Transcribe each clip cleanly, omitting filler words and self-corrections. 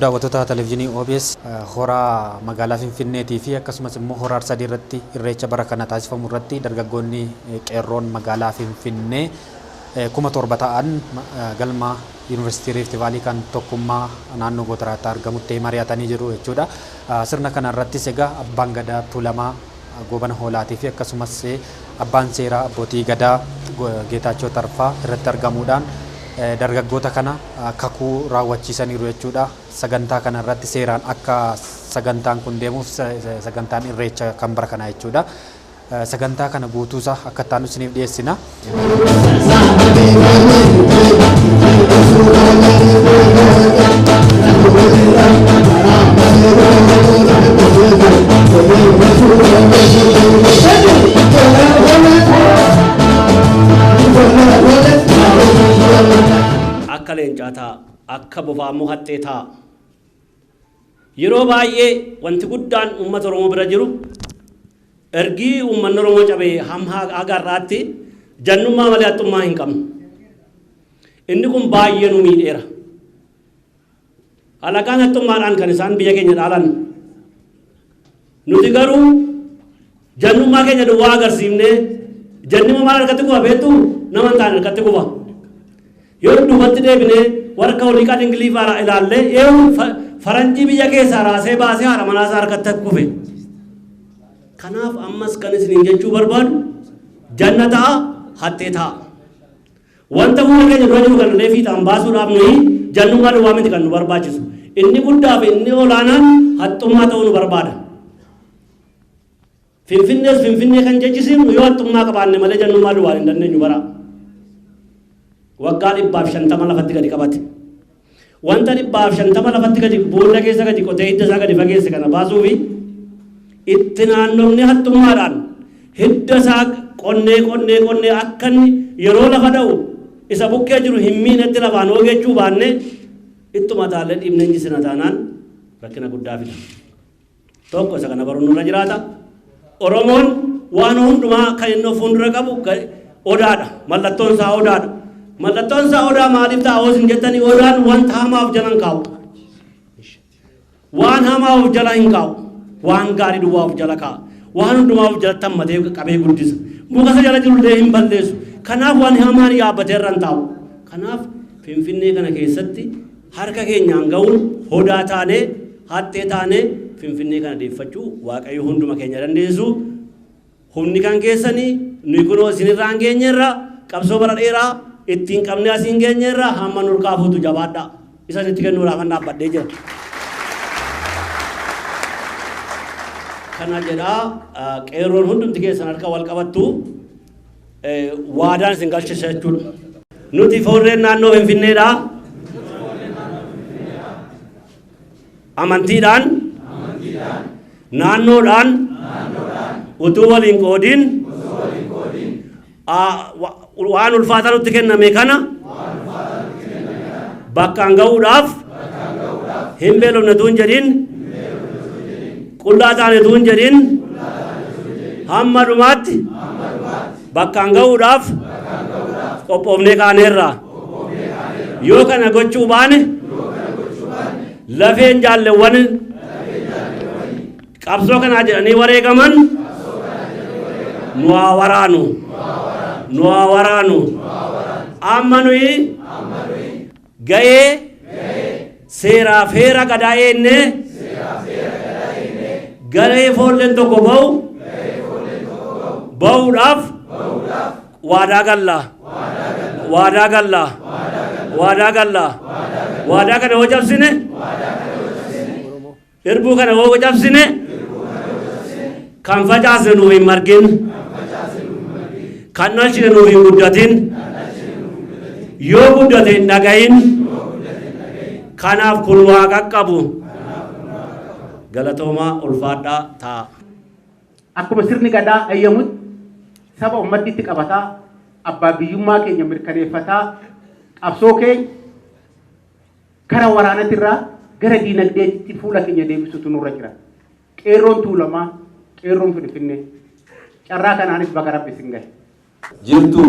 daawwattoota televezyiinii OBS hora magaalaa Finfinneetii fi akkasumas immoo hora harsadii irratti irreecha bara kana taasifamu irratti dargaggoonni qeerroon magaalaa Finfinnee 1700 ta'an galma Yuunivarsiitii Rift Vaalii kan tokkummaa naannoo Gootaraatti argamutti mari'atanii jiru jechuudha. Sirna kana irrattis egaa abbaan gadaa Tuulamaa Goobana Hoolaatii fi akkasumas abbaan seeraa abbootii gadaa Geetaachoo Tarfaa irratti argamuudhaan dargaggoota kana kakuu raawwachiisaniiru jechuudha. Sagantaa kana irratti seeraan akka sagantaan kun deemuuf sagantaan irreecha kan bara kana jechuudha. Sagantaa kana guutuusaa akka taanu isiniif dhiyeessina. Akka leencaataa akka bofaamoo hatteetaa yeroo baay'ee wanti guddaan uummata Oromoo bira jiru ergii uummanni Oromoo cabee hamma agarraatti jannummaa malee hattummaa hin qabnu. Inni kun baay'ee nu miidheera. Alagaan hattummaadhaan kan isaan biyya keenya dhaalan. Nuti garuu jannummaa keenya duwwaa agarsiifnee jannima maal harkatti kufa beektu nama hin taane harkatti kufa. Yoo duubatti deebinee warra waliiqaa Ingiliifaa ilaallee yoo faranjii biyya keessaa raasee baasee haadha manaasaa harkatti kufe. Kanaaf ammas kan isiniin jechuu barbaadu jannataa hattee ta'a. Wanta fuula keenya dura jiru kan illee fiixaan baasuudhaaf nuyi jannummaa duwwaa miti kan nu barbaachisu. Inni guddaa fi inni olaanaan hattummaa ta'uu nu barbaada. Finfinnees Finfinnee kan jechisiifnu yoo hattummaa qabaanne malee jannummaa duwwaa hin dandeenyu bara. Waggaa 150 lafatti gadi qabate. Wanta 150 lafatti gadi boolla keessa gadi qotee hidda isaa gadi fageesse kana baasuufi itti naannofne hattummaadhaan hidda isaa qonnee akka yeroo lafa dha'u isa bukkee jiru hin miinetti lafaan oogechuu baanne ittuma taallee dhiibnee injisina taanaan rakkina guddaa fida. Tokko isa kana baruun nurra jiraata. Oromoon waan hundumaa kan inni fuuldura qabu odaadha. Mallattoon isaa odaadha. Mallattoon isaa odaa maaliif ta'a hoos hin jettanii odaan wanta hamaaf jala hin kaa'u. Waan hamaa of jala hin kaa'u. Waan gaarii duwwaa of jala kaa'a. Waan hundumaa of jalatti hammatee qabee guddisa. Muka isa jala jirullee hin balleessu. Kanaaf waan hamaan yaabbatee irra hin taa'u. Kanaaf Finfinnee kana keessatti harka keenyaan ga'uun odaa taanee hattee taanee Finfinnee kana deeffachuu Waaqayyo hunduma keenya dandeessu. Humni kan keessanii nuyi kunoo isinirraa hin geenyerra qabsoo bara dheeraa ittiin qabnee asiin geenyerra hamma nurkaa fuutu jabaadha. Isa itti kennuudhaaf an dhaabbadhee jira. Kana jedhaa qeerroon hundumti keessan harka wal qabattu waadaan isin galchisa jechuudha. Nuti foorreen naannoo Finfinneedha. Amantiidhaan naannoodhaan utuu waliin qoodiin waan ulfaataa nutti kenname kana bakkaan ga'uudhaaf hin beelofne tuun jedhin qullaa taane tuun jedhin hamma dhumaatti bakkaan ga'uudhaaf qophoofnee kaaneerra. Yoo kana gochuu baane lafeen jaalleewwan qabsoo kanaa jedhanii wareegaman nu haa waraanu. Nu haa waraanu. Amma nuyi ga'ee seeraa feera gadaa eenne garee foolleen tokko ba'uudhaaf waadaa galla. Waadaa kana hoo cabsine irbuu kana hoo cabsine kan facaasne nuuf hin margin. Kan nalchine nuuf hin guddatin. Yoo guddate hin dhagahin. kanaaf kun waa qaqqabu galatooma ulfaadhaa taa akkuma sirni gadaa ayyamuut saba ummatitti qabataa abbaa biyyummaa keenya mirkaneeffataa qabsoo keenya kara waraanatirraa gara diinagdeetti fuula keenya deebisutu nurra jira qeerroon tuulamaa qeerroon finfinnee carraa kanaanis baga rabbi sin gahe jirtu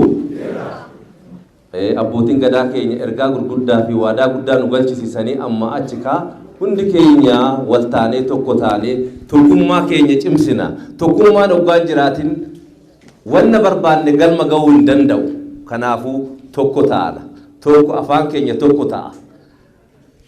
abbootiin gadaa keenya ergaa gurguddaa fi waadaa guddaa nu galchisiisanii amma achi kaa hundi keenya wal taanee tokko taanee tokkummaa keenya cimsina tokkummaa dhuggaan jiraatin wanna barbaanne galma ga'uu hin danda'u kanaafuu tokko taana tokko afaan keenya tokko ta'a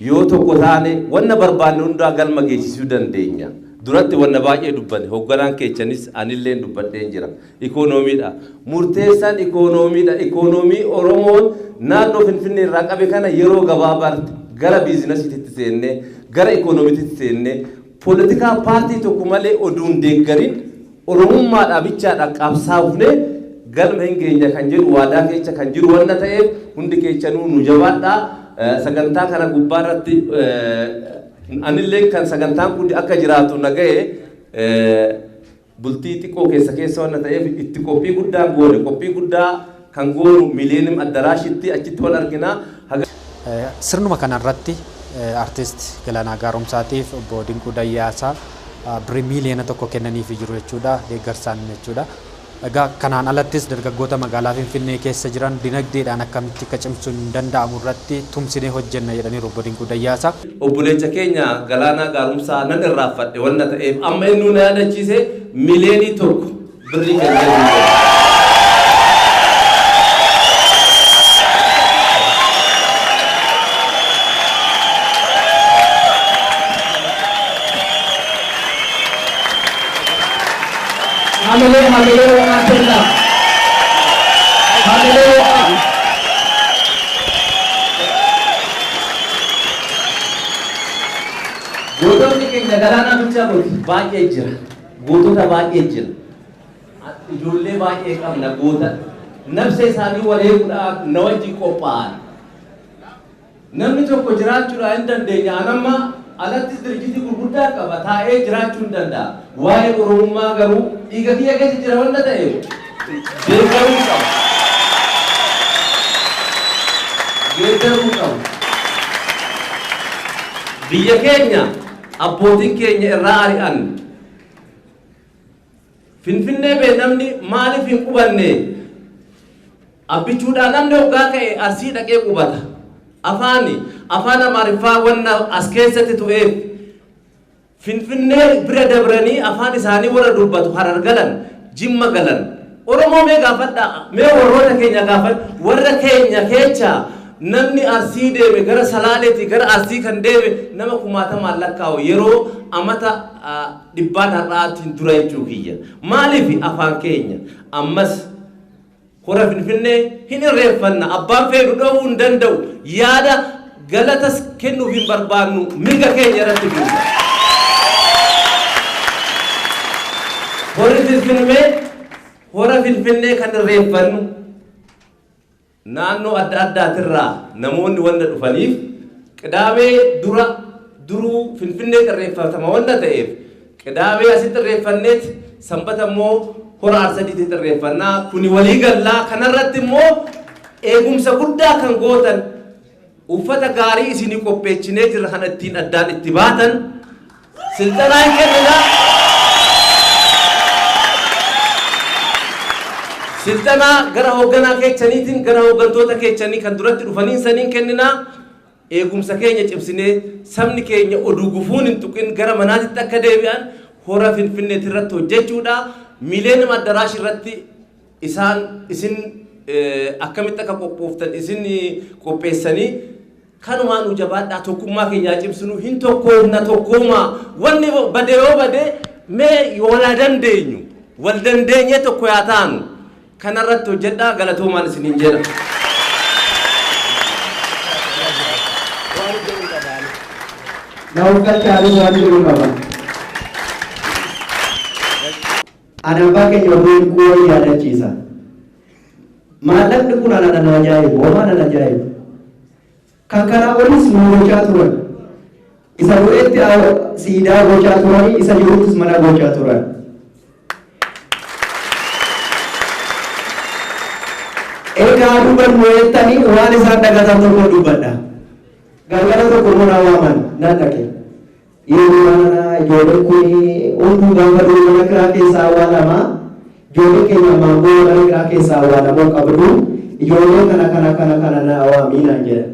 yoo tokko taane wanna barbaanne hundaa galma geessisuu dandeenya duratti wanna baay'ee dubbanne hogganaan keessanis anillee dubbadheen jira ikoonomiidha murteessaan ikoonomiidha ikoonomii oromoon naannoo finfinnee irraa qabe kana yeroo gabaabaatti gara biizinasiitti seennee gara ikoonomiitti seennee poolitikaa paartii tokko malee oduun deeggarin oromummaadhaa bichaadha qabsaafne galma hin geenya kan jedhu waadaa keessa kan jiru wanna ta'eef hundi keessanuu nu jabaadhaa sagantaa kana gubbaarratti anillee kan sagantaan kun akka jiraatu naga'e bultii xiqqoo keessa wanna ta'eef itti qophii guddaa goone qophii guddaa kan goonu mileenim addaraashitti achitti wal arginaa sirnuma kanarratti artist Galaanaa Gaaromsaatiif obbo Dinquu Dayyaasaa birrii miliyoona tokko kennaniif jiru jechuudha deeggarsaan jechuudha. Egaa kanaan alattis dargaggoota magaalaa Finfinnee keessa jiran dinagdeedhaan akkamitti akka cimsuun danda'amu irratti tumsinee hojjenna jedhaniiru obbo Dinquu Dayyaasaa. Obboleessa keenya Galaanaa Gaaromsaa nan irraanfadhe wanna ta'eef amma inni nu yaadachiise miliyoonii tokko birrii kennanii. Hallelujah, Alhamdulillah. Hallelujah. Gootonni keenya Galaanaa bichaa baay'ee jira. Gootota baay'ee jira. Ijoollee baay'ee qabna goota. Nafsa isaanii wareeguudhaaf na wajjin qophaa'an. Namni tokko jiraachuudhaan hin dandeenya. Anamma alatti dirjiti gurguddaa qaba taa'ee jiraachuu hin danda'a. Waa'ee oromummaa garuu dhiiga kiyya keessa jira wanna ta'eef deeggaruu qaba. Deeggaruu qaba. Biyya keenya abbootiin keenya irraa ari'an Finfinnee bee namni maaliif hin qubanne abbichuudhaan namni hoggaa ka'e Arsii dhaqee qubata. Afaan Amaariffaa wanna as keessatti tu'eef Finfinnee bira dabranii afaan isaanii warra dubbatu Harar galan Jimma galan Oromoo mee gaafadha mee warroota keenya gaafadha warra keenya keessa namni Arsii deeme gara Salaaleetii gara Arsii kan deeme nama kumaatamaan lakkaa'u yeroo amata dhibbaan har'aatiin dura jechuu kiyya maaliif afaan keenya ammas hora Finfinnee hin irreeffanna abbaan fedhu dhowuu hin danda'u yaada galatas kennuuf hin barbaannu mirga keenya irratti buusa. Hora Finfinnee kan irreeffannu naannoo adda addaatirraa namoonni wanda dhufaniif qidaamee duruu Finfinnee irreeffatama wanda ta'eef qidaamee asitti irreeffanneet sanbata immoo hora harsadeti irreeffannaa kuni walii gallaa kanarratti immoo eegumsa guddaa kan gootan uffata gaarii isinii qopheechinee jirra kan ittiin addaan itti baatan silxanaa hin kennina. Silxanaa gara hoogganaa keessaniitiin gara hooggantoota keessanii kan duratti dhufanii saniin kennina eegumsa keenya cimsinee sabni keenya oduu gufuun hin tuqin gara manaatitti akka deebi'an hora Finfinneetti irratti hojjechuudha. Mileenim addaraashii irratti isin akkamitti akka qophooftan isin qopheessanii kanumaan nu jabaadhaa tokkummaa keenyaa cimsinu hin tokkoomna tokkoomaa wanni badee yoo badee mee wal dandeenyu wal dandeenyee tokko yaa taanu kanarratti hojjedhaa galatoomaan isiniin jedha. Anak keenya waliin kuwaa yaadachiisa. Maallaqni kun ana ajaa'ibu, waan ana ajaa'ibu. kan kana olis nu gochaa turan isa du'etti siidaa gochaa turanii isa jiruutis mana gochaa turan egaa dubannu jettanii waan isaan dhagatan tokko dubbadha galgala tokko nuna waaman nan dhaqe yeroo mana ijoollee kun hunduu gaafa du'u mana kiraa keessaa awwaalama ijoollee keenya maangoo mana kiraa keessaa awwaalamoo qabdu ijoollee kana na awaamiinaan jedha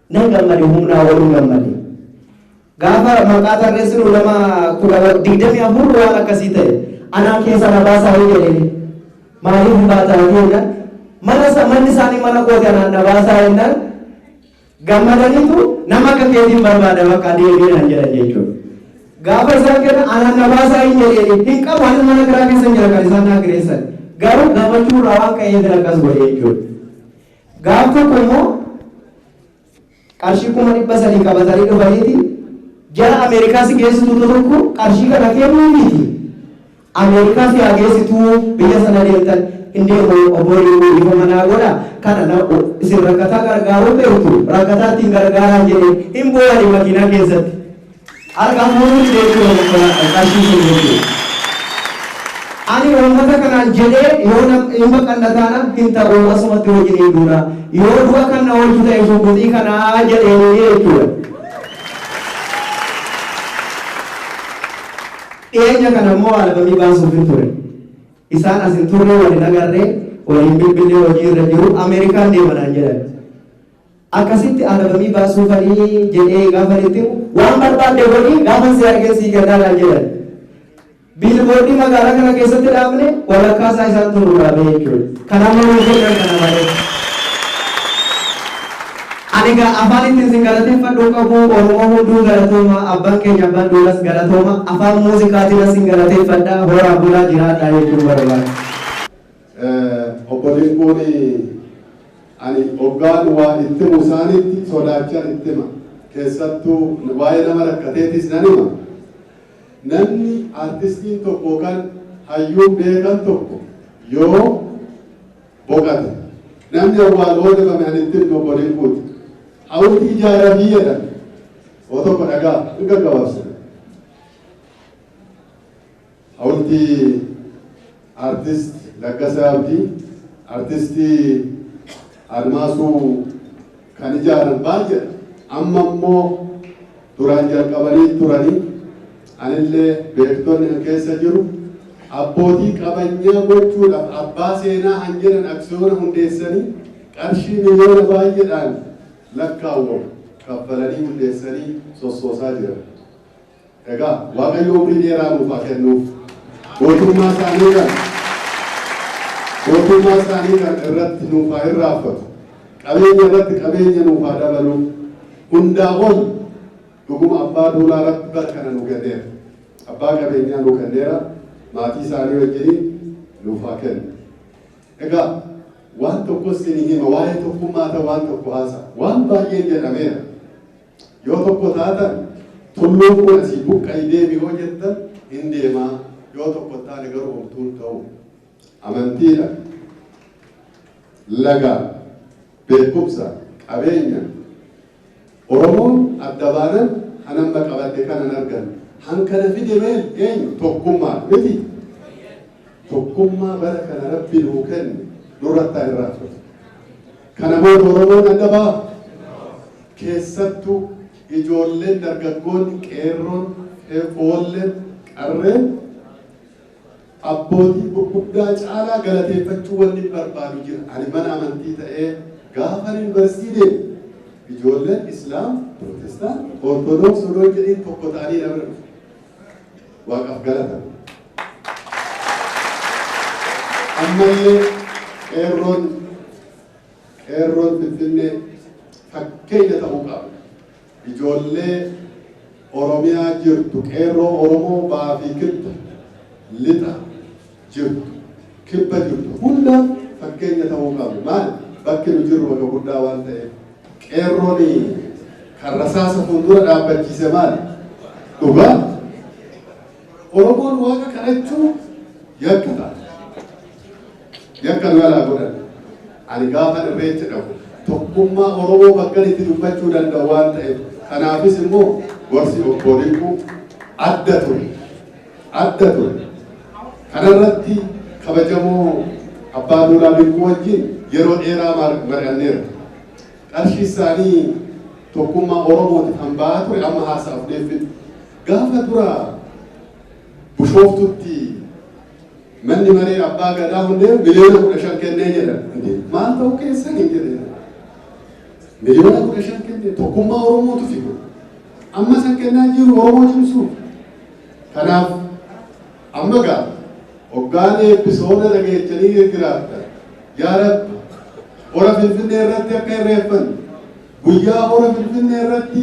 nan gammade humnaa waluu gammade gaafa maqaa tarreessinu nama 24 waan akkasii ta'e anaa keessa na baasaa hin jedhee maaliif baataa jenna manni isaanii mana kooti anaan na baasaa jennaan gammadaniitu nama akka keetiin barbaada bakka deebiinaan jedhan jechuudha gaafa isaan kenna anaan na baasaa hin jedhee hin qabu anis mana kiraa keessa jira kan isaan naa gireessan garuu gammachuu irraa waan ka'eef akkas godhe jechuudha gaaf tokko immoo qarshii 300 qabatanii dhufaniiti jara Ameerikaa si geessitu tokko qarshii kana kennuu miti Ameerikaa si geessitu biyya sana deemtan indeemo oborii ifa manaa godha kana isin rakkataa gargaaruu beektu rakkataa ittiin gargaaraa jedhee hin boo'ani makiinaa keessatti harkaan fuudhuun deemtuu qarshii sun jechuudha ani uummata kanaan jedhee yoo nama qannataana hin ta'u asumatti wajjin hin duuna yoo du'a kan na oolchu ta'e suuqutii kanaa jedhee jechuudha dhiyeenya kana immoo albamii baasuuf hin ture isaan asin turre waliin agarree waliin bilbilee hojii irra jiru Ameerikaan deemanaan jedhan akkasitti albamii baasuufanii jedhee gaafanitti waan barbaadde godhii gaafa si argeessii kennaadhaan jedhan biilboordii magaalaa kana keessatti dhaabne walakkaasaa isaan turuu dhaabe jechuudha kanaafuu nuuf godhan kana malee ani gaa afaan ittiin sin galateeffadhuu qabu Oromoo hunduu galatooma abbaan keenya abbaan duulas galatooma afaan muuziqaatiin sin galateeffadha horaa bulaa jiraadha jechuun barbaada. Obboleen kun ani hoggaan waan itti musaanitti sodaachaan itti hima keessattuu waa'ee nama rakkateetis nan hima namni artistiin tokko kan hayyuu beekan tokko yoo boqate namni awwaaloo dhabame ani itti hima obboleen kuuti. Awuti ijaara biyyaadhaan oo tokko dhagaa hin gaggabaabsine. Awuti artist Laggasaa Abdii, artistii Admaasuu kan ijaaran baay'eedha. Amma immoo duraan jalqabanii turanii anillee beektonni keessa jiru abbootii qabeenyaa gochuudhaaf abbaa seenaa han jedhan aksiyoona hundeessanii qarshii miliyoona baay'eedhaan lakkaawwamu kaffalanii hundeessanii sossoosaa jiran. Egaa Waaqayyo umrii dheeraa nuuf haa kennuuf gootummaa isaanii kan irratti nuuf haa irraanfatu qabeenya irratti qabeenya nuuf haa dabalu hundaa ol dhuguma abbaa duulaa irratti bara kana nu kenneera abbaa qabeenyaa nu kenneera maatii isaanii wajjin nuuf haa kennu. Egaa waan tokko isin hima waa'ee tokkummaa ta'e waan tokko haasa waan baay'ee jedhameera yoo tokko taatan tulluun kun asii buqqa'ii deemi yoo jettan hin deemaa yoo tokko taane garuu homtuun ta'u amantiidha laga beekumsa qabeenya Oromoon adda baanan hanamma qabadde kanan argan hankana fide meel eenyu tokkummaa miti tokkummaa bara kana rabbi nuu kenne nurrattaa irraanfatu. Kana booda Oromoon adda baa keessattuu ijoolleen dargaggoonni qeerroon foolleen qarreen abbootii gurguddaa caalaa galateeffachuu wanni barbaadu jira. Ani mana amantii ta'ee gaafa yuunivarsiitii deemu ijoolleen Islaam, Protestaan, Ortodoks odoo jedhiin tokko ta'anii dabra waaqaaf galatan. Ammallee qeerroon Finfinnee fakkeenya ta'uu qaba. Ijoollee Oromiyaa jirtu qeerroo Oromoo baafii kibba lixa jirtu kibba jirtu hunda fakkeenya ta'uu qabu. Maali bakki nu jirru bakka guddaa waan ta'eef qeerroon kan rasaasa fuuldura dhaabbachiise maali dhugaa Oromoon waaqa kadhachuu yakka nu alaa godhan. Ani gaafa irreecha dhabu tokkummaa Oromoo bakka itti dubbachuu danda'u waan ta'eef kanaafis immoo gorsi obboleekku adda ture. Kanarratti kabajamoo abbaa duulaa beekuu wajjin yeroo dheeraa mari'anneera. Qarshii isaanii tokkummaa Oromootiif kan ba'aa ture amma haasa'uudhaaf gaafa dura Bushooftutti manni maree abbaa gadaa hundee miliyoona 15 kennee jedhan. Maal ta'u keessan hin jedheen. Miliyoona 15 kennee tokkummaa Oromootu fidu. Amma san kennaa jiru Oromoo cimsuuf. Kanaaf amma gaa hoggaan eebbisoona dhageechanii jiraatan yaa Rabbi hora Finfinnee irratti akka irreeffannu guyyaa hora Finfinnee irratti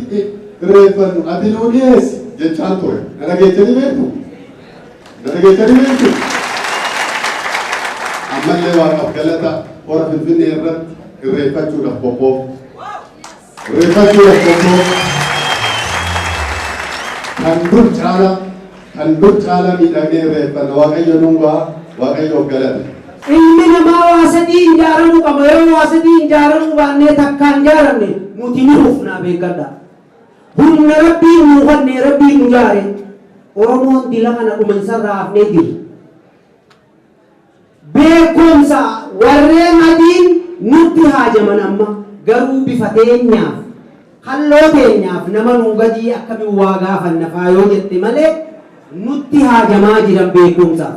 irreeffannu ati nuu dhiyeessi jechaan ture. Na dhageechanii beektu? Ammallee waaqaaf galata hora Finfinnee irratti irreeffachuudhaaf qophoof. Kan dur caala miidhagee irreeffanna Waaqayyo nuungaa Waaqayyoof galata. Ilmi namaa waa sadii ijaaramuu qaba. Yoo waa sadii ijaaramuu baannee takkaan ijaaramne nuti ni hufnaa beekadha. Humna Rabbii nu hubannee Rabbii nu jaare Oromoon dila kana dhumansarraa hafnee jira. Beekumsa warreen adiin nutti haajaman amma garuu bifa teenyaaf halloo teenyaaf nama nuu gadii akkamiin waa gaafanna faa yoo jette malee nutti haajamaa jiran beekumsaaf.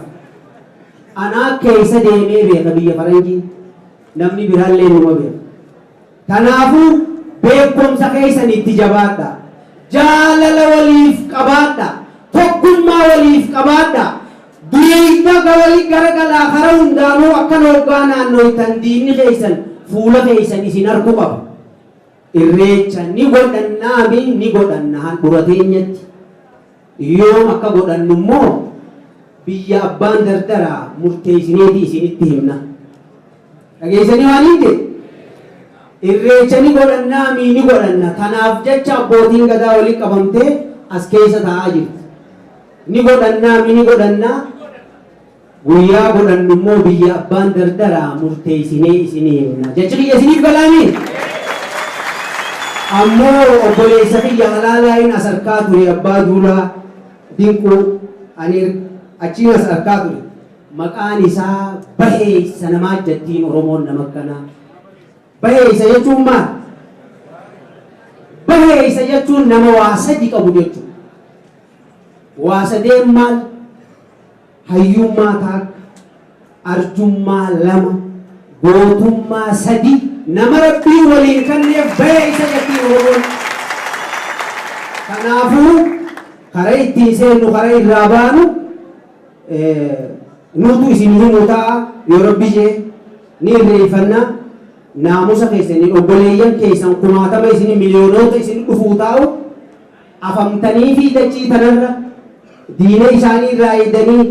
Anaa keessa deemee beeka biyya faranjii namni biraallee numa beeka. Kanaafuu beekumsa keessan itti jabaadha. Jaalala waliif qabaadha. Tokkummaa waliif qabaadha. Dureeyta gawali garagalaa kara hundaanuu akka hoggaa naannooytan diinni keessan fuula keessan isin argu qaba. Irreecha ni godhannaami ni godhanna handhura teenyatti. Yoom akka godhannu immoo biyya abbaan dardaraa murteessineeti isinitti himna. Dhageessanii waan hin jedhe irreecha ni godhannaami ni godhanna. Kanaaf jecha abbootiin gadaa waliin qabamtee as keessa taa'aa jirti. Ni godhannaami ni godhanna. Guyyaa godhannu immoo biyya abbaan dardaraa murteessinee isinii himna. Jecha kiyya isiniif galaami. Ammoo obboleessa kiyya halaalaa'in as harkaa ture abbaa duulaa dinquu ani achiin as harkaa ture. Maqaan isaa baheessa namaa jattiin Oromoon nama akkanaa. Baheessa jechuun maal? Baheessa jechuun nama waa sadi qabu jechuudha. Waa sadeen maal? Hayyummaa takka, arjummaa lama, gootummaa sadi nama Rabbii waliin kanneef baheessa jattiin Oromoon. Kanaafuu karaa ittiin seennu karaa irraa baanu nutu isin himuu ta'a yoo Rabbi jee ni irreeffannaa. Naamusa keessanii obboleeyyan keessan kumaatama isin miliyoonota isin dhufuu taa'u afamtanii fi dachii tanarra diina isaanii irraa eeganii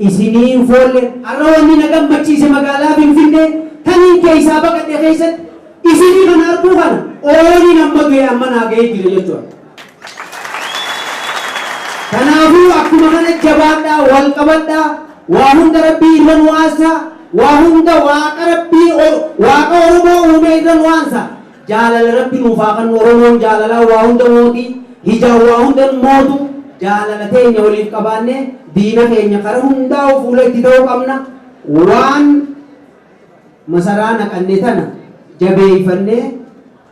isiniin foolle har'a wanni na gammachiise magaalaa Finfinnee tanii keessaa baqadhe keessatti isinii kana arguu kana ooliin amma du'e amma naa ga'ee jira jechuudha. Kanaafuu akkuma kana jabaadhaa wal qabadhaa waa hunda Rabbii irra nu waasaa. Waa hunda waaqa Rabbii waaqa Oromoo uume irra nu waansa. Jaalala Rabbii nuuf haa kennu. Oromoon jaalalaa waa hunda mootii hijaan waa hunda mootu jaalala teenya waliif qabaannee diina keenya karaa hundaa fuula itti ta'uu qabna. Waan masaraa naqanne tana jabeeffannee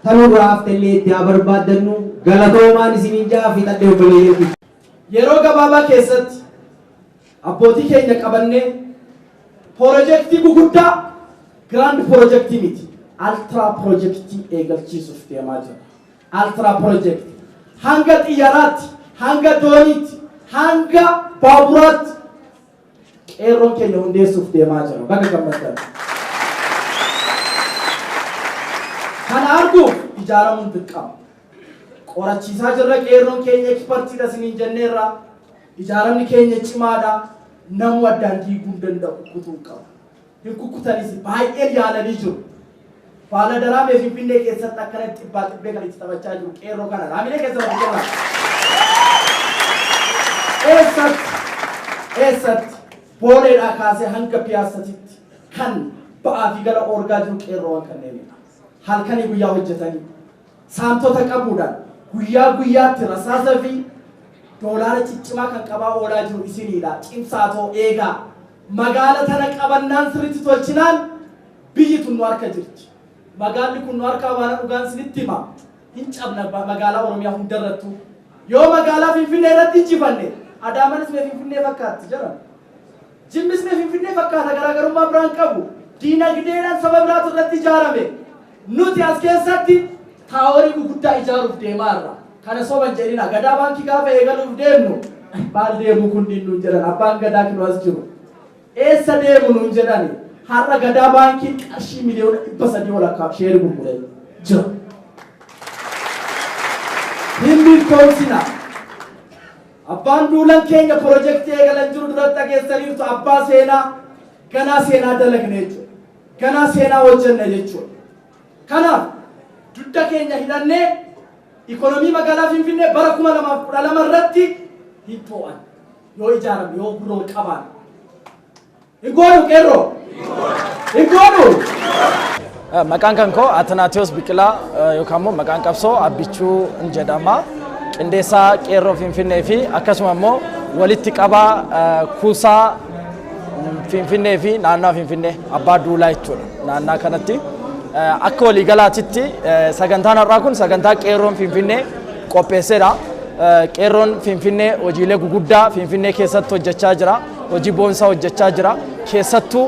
tanurraa haftallee itti haa barbaaddannu. Galatoomaan isiniin jaa fixadhee obboleeyyeetti. Yeroo gabaabaa keessatti abbootii keenya qabannee Projekti guguddaa grand projektii miti. Ultra projektii eegalchiisuuf deemaa jira. Ultra projektii hanga xiyyaaraatti, hanga dooniitti, hanga baaburaatti qeerroon keenya hundeessuuf deemaa jira. Baga gammaddan. Kana arguuf ijaaramuun dirqama. Qorachiisaa jirra qeerroon keenya ekspertiidha isiniin jenneerra. Ijaaramni keenya cimaadha. Namu addaan diiguu danda'u kutuu qaba. Hin kukkutanis baay'ee yaalanii jiru. Faala daraamee Finfinnee keessatti akkana xibbaa xibbee kan itti taphachaa jiru qeerroo kana raamilee keessatti hojjetamaa. Eessatti booleedhaa kaasee hanga piyaasatitti kan ba'aa fi gara orgaa jiru qeerroowwan kanneenidha. halkanii guyyaa hojjetanii saamtota qabuudhaan guyyaa guyyaatti rasaasa fi doolaara ciccimaa kan qabaa oolaa jiru isiniidha. Cimsaatoo eegaa magaala tana qabannaan sirriitti tolchinaan biyyi tun nu harka jirti. Magaalli kun nu harkaa waan dhugaan sinitti hima. Hin cabna magaalaa Oromiyaa hundarrattu. Yoo magaalaa Finfinnee irratti injifanne Adaamanis mee Finfinnee fakkaatti jira. Jimmis mee Finfinnee fakkaata garaagarummaa biraan qabu. Diinagdeedhaan saba biraatu irratti ijaarame. Nuti as keessatti taaworii gurguddaa ijaaruuf deemaa jirra. Kana soban jedhina gadaa baankii gaafa eegaluuf deemnu maal deemu kun nuun jedhan abbaan gadaa kinu as jiru. Eessa deemu nuun jedhani har'a gadaa baankii qarshii miliyoona 300 walakkaaf sheerii gurguree jira. Milkoomsina abbaan duulan keenya piroojeektii eegalan jiru duratti dhageessaniirtu abbaa seenaa ganaa seenaa dalagne jechuudha. Ganaa seenaa hojjenne jechuudha. Kanaaf dudda keenya hidhannee ikonomii magaalaa Finfinnee bara 2012 irratti hin to'an yoo ijaarame yoo guroo qaban. Igoonu qeerroo. Igoonu. Maqaan kan koo Atanaateos Biqilaa yookaan immoo maqaan qabsoo Abbichuu jedhama. Qindeessaa qeerroo Finfinnee fi akkasuma immoo walitti qabaa kuusaa Finfinnee fi naannoo Finfinnee abbaa duulaa jechuudha. Naannoo kanatti akka waliigalaatitti sagantaan har'aa kun sagantaa qeerroon Finfinnee qopheessedha. Qeerroon Finfinnee hojiilee guguddaa Finfinnee keessatti hojjechaa jira. Hojii boonsaa hojjechaa jira. Keessattuu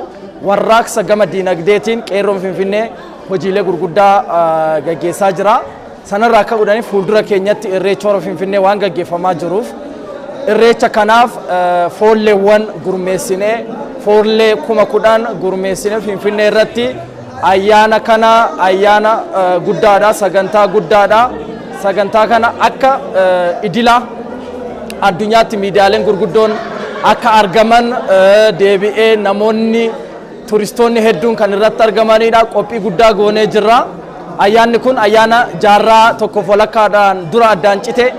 warraaqsa gama diinagdeetiin qeerroon Finfinnee hojiilee gurguddaa gaggeessaa jira. Sanarraa akka godhanii fuuldura keenyatti irreecha hora Finfinnee waan gaggeeffamaa jiruuf irreecha kanaaf foolleewwan gurmeessinee foollee 10,000 gurmeessinee Finfinnee irratti ayyaana kana ayyaana guddaadha, sagantaa guddaadha. Sagantaa kana akka idila addunyaatti miidiyaaleen gurguddoon akka argaman deebi'ee namoonni turistoonni hedduun kan irratti argamanidha. Qophii guddaa goonee jirra. Ayyaanni kun ayyaana jaarraa tokkoof walakkaadhaan dura addaan cite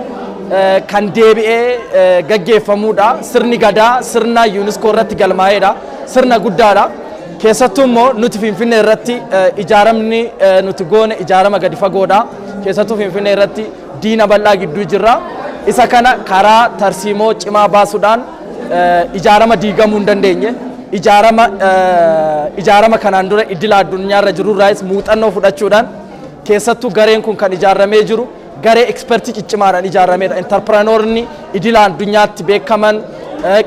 kan deebi'ee gaggeeffamudha. Sirni gadaa sirna UNESCO irratti galmaa'edha. Sirna guddaadha. Keessattuu immoo nuti Finfinnee irratti ijaaramni nuti goone ijaarama gadi fagoodha. Keessattuu Finfinnee irratti diina bal'aa gidduu jirra. Isa kana karaa tarsiimoo cimaa baasuudhaan ijaarama diigamuu hin dandeenye. Ijaarama kanaan dura idila addunyaarra jirurraayis muuxannoo fudhachuudhaan keessattuu gareen kun kan ijaaramee jiru garee ekspertii ciccimaadhaan ijaarameedha. Interpreenoorni idila addunyaatti beekaman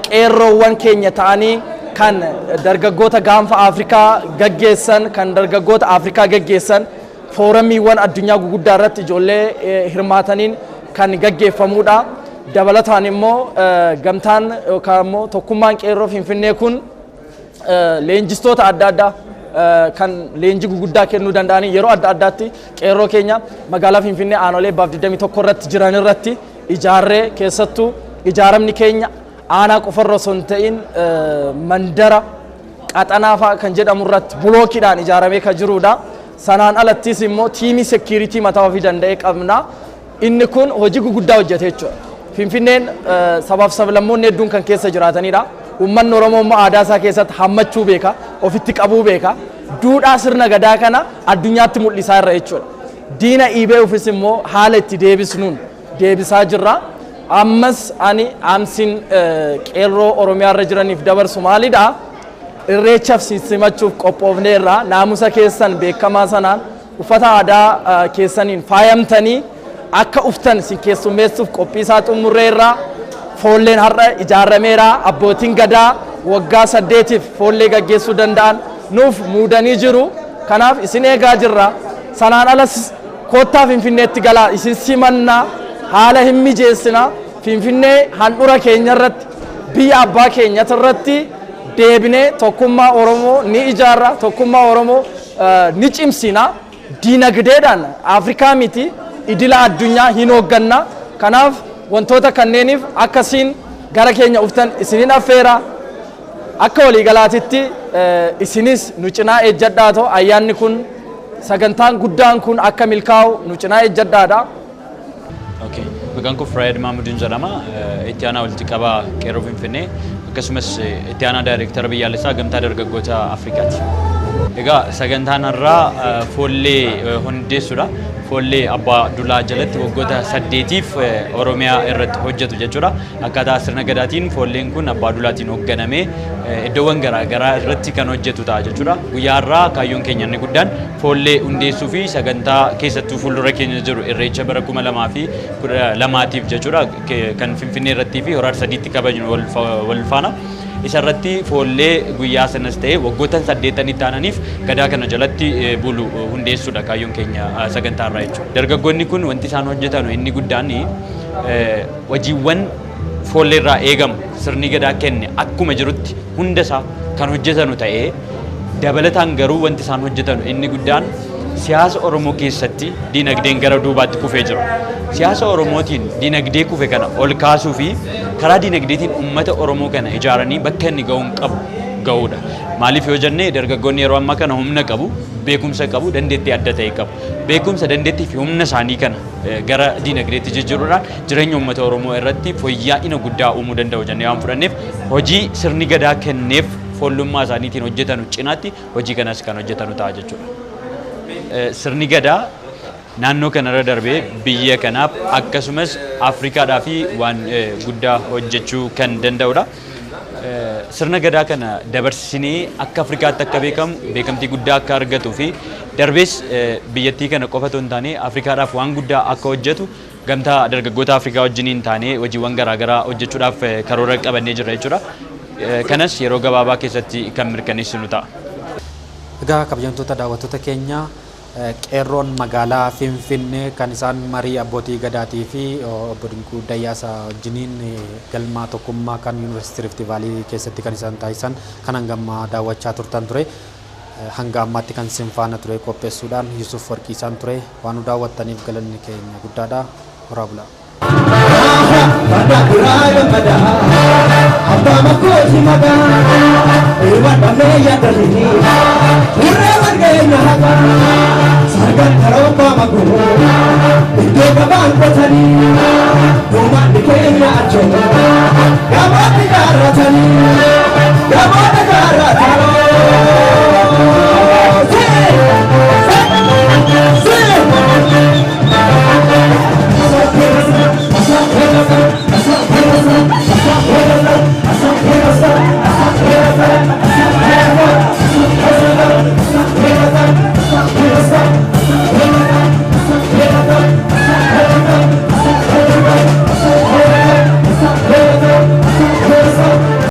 qeerroowwan keenya ta'anii kan dargaggoota gaanfa Afrikaa gaggeessan kan dargaggoota Afrikaa gaggeessan fooramiiwwan addunyaa guguddaa irratti ijoollee hirmaataniin kan gaggeeffamudha. Dabalataan immoo gamtaan yookaan immoo tokkummaan qeerroo Finfinnee kun leenjistoota adda addaa kan leenjii guguddaa kennuu danda'anii yeroo adda addaatti qeerroo keenya magaalaa Finfinnee aanolee 21 irratti jiran irratti ijaarree keessattuu ijaaramni keenya aanaa qofarra osoo hin ta'in mandara qaxanaa fa'aa kan jedhamu irratti bulookiidhaan ijaaramee kan jirudha. Sanaan alattis immoo tiimii sekiiritii mataa ofii danda'ee qabna. Inni kun hojii guguddaa hojjete jechuudha. Finfinneen sabaaf sablammoonni hedduun kan keessa jiraatanidha. Uummanni Oromoo immoo aadaa isaa keessatti hammachuu beeka, ofitti qabuu beeka. Duudhaa sirna gadaa kana addunyaatti mul'isaa irra jechuudha. Diina dhiibee ofis immoo haala itti deebisnuun deebisaa jirra. Ammas ani amsin qeerroo Oromiyaa irra jiraniif dabarsu maalidha? Irreechaaf simachuuf qophoofneerra naamusa keessan beekamaa sanaan uffata aadaa keessaniin faayamtanii akka uftan sin keessummeessuuf qophii isaa xumurreerra. Foolleen har'a ijaarameera. Abbootiin gadaa waggaa 8tiif foollee gaggeessuu danda'an nuuf muudanii jiru. Kanaaf isin eegaa jirra. Sanaan alas koottaa Finfinneetti galaa isin simannaa haala hin mijeessina. Finfinnee handhuura keenya irratti biyya abbaa keenyatti irratti deebinee tokkummaa Oromoo ni ijaarra. Tokkummaa Oromoo ni cimsina. Diinagdeedhaan Afrikaa miti idila addunyaa hin hoogganna. Kanaaf wantoota kanneeniif akkasiin gara keenya uftan isinin affeera. Akka waliigalaatitti isinis nu cinaa ejjadhaatoo ayyaanni kun sagantaan guddaan kun akka milkaa'u nu cinaa ejjadhaadha. Okay. Maqaan koo Firaayid Maamudiin jedhama. Itti aanaa walitti qabaa qeerroo Finfinnee akkasumas itti aanaa daayireektara biyyaalessaa gamtaa dargaggoota Afrikaati. Egaa sagantaan har'aa foollee hundeessuudha. Foollee abbaa dulaa jalatti waggoota 8tiif Oromiyaa irratti hojjetu jechuudha. Akkaataa sirna gadaatiin foolleen kun abbaa dulaatiin hoogganamee iddoowwan garaa garaa irratti kan hojjetu ta'a jechuudha. Guyyaa har'aa kaayyoon keenya inni guddaan foollee hundeessuu fi sagantaa keessattuu fuuldura keenya jiru Irrecha bara 2012tiif jechuudha. Kan Finfinnee irrattii fi hora harsadiitti kabajnu wal faana. Isarratti foollee guyyaa sanas ta'e waggoota 8 taananiif gadaa kana jalatti bulu hundeessuudha kaayyoon keenya sagantaa irraa jechuudha. Dargaggoonni kun wanti isaan hojjetan inni guddaan hojiiwwan foollee irraa eegamu sirni gadaa kenne akkuma jirutti hunda isaa kan hojjetanu ta'ee dabalataan garuu wanti isaan hojjetan inni guddaan siyaasa Oromoo keessatti dinagdeen gara duubaatti kufee jira. Siyaasa Oromootiin dinagdee kufe kana ol kaasuu fi karaa dinagdeetiin uummata Oromoo kana ijaaranii bakka inni ga'uun qabu ga'uudha. Maaliif yoo jennee dargaggoonni yeroo ammaa kana humna qabu, beekumsa qabu, dandeettii adda ta'e qabu. Beekumsa, dandeettii fi humna isaanii kana gara dinagdeetti jijjiiruudhaan jireenya uummata Oromoo irratti fooyya'ina guddaa uumuu danda'u jennee waan fudhanneef hojii sirni gadaa kenneef foollummaa isaaniitiin hojjetanu cinaatti hojii kanas kan hojjetanu ta'a jechuudha. Sirni gadaa naannoo kanarra darbee biyya kanaaf akkasumas Afrikaadhaa fi waan guddaa hojjechuu kan danda'udha. Sirna gadaa kana dabarsinee akka Afrikaatti akka beekamu beekamtii guddaa akka argatuu fi darbees biyyattii kana qofa otoo hin taane Afrikaadhaaf waan guddaa akka hojjetu gamtaa dargaggoota Afrikaa wajjiniin taanee hojiiwwan garaa garaa hojjechuudhaaf karoora qabannee jirra jechuudha. Kanas yeroo gabaabaa keessatti kan mirkaneessinu ta'a. Egaa kabajamtoota daawwattoota keenya qeerroon magaalaa Finfinnee kan isaan marii abbootii gadaatii fi obbo Dinquu Dayyaasaa wajjiniin galma tokkummaa kan Yuunivarsiitii Rift Vaalii keessatti kan isaan taasisan kan hangammaa daawwachaa turtan ture. Hanga ammaatti kan isin faana ture qopheessuudhaan Yusuf Warqii isaan ture. Waan nu daawwattaniif galanni keenya guddaadha. Horaa bulaa. Sagan taroba maguru, indo kabang patani, rumah di Kenya aja, gambar negara tani, gambar negara tani. Asal